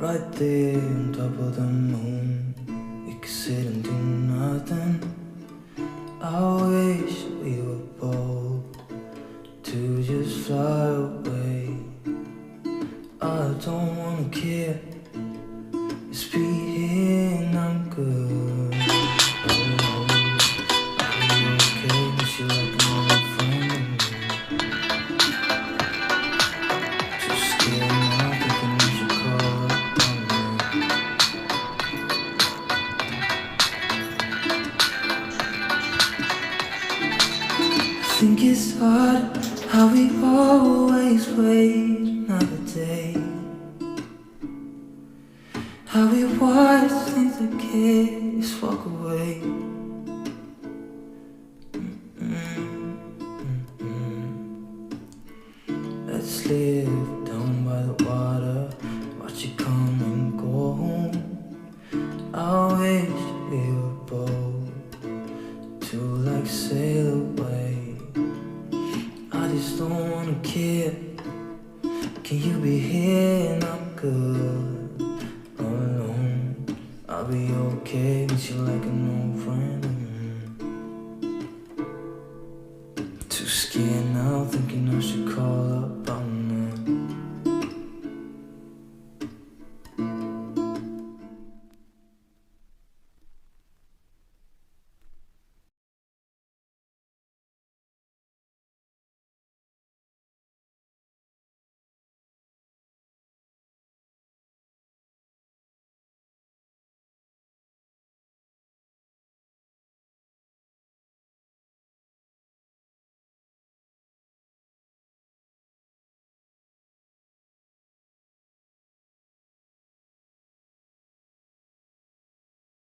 right there on top of the moon. We could sit and do nothing. I wish we were bold to just fly away. I don't wanna care, just be here and I'm good. Oh, I'll be okay, miss you like an old friend. Just scared now, thinking you should call up on me. I think it's hard how we always wait another day, how we watch things that can't just walk away.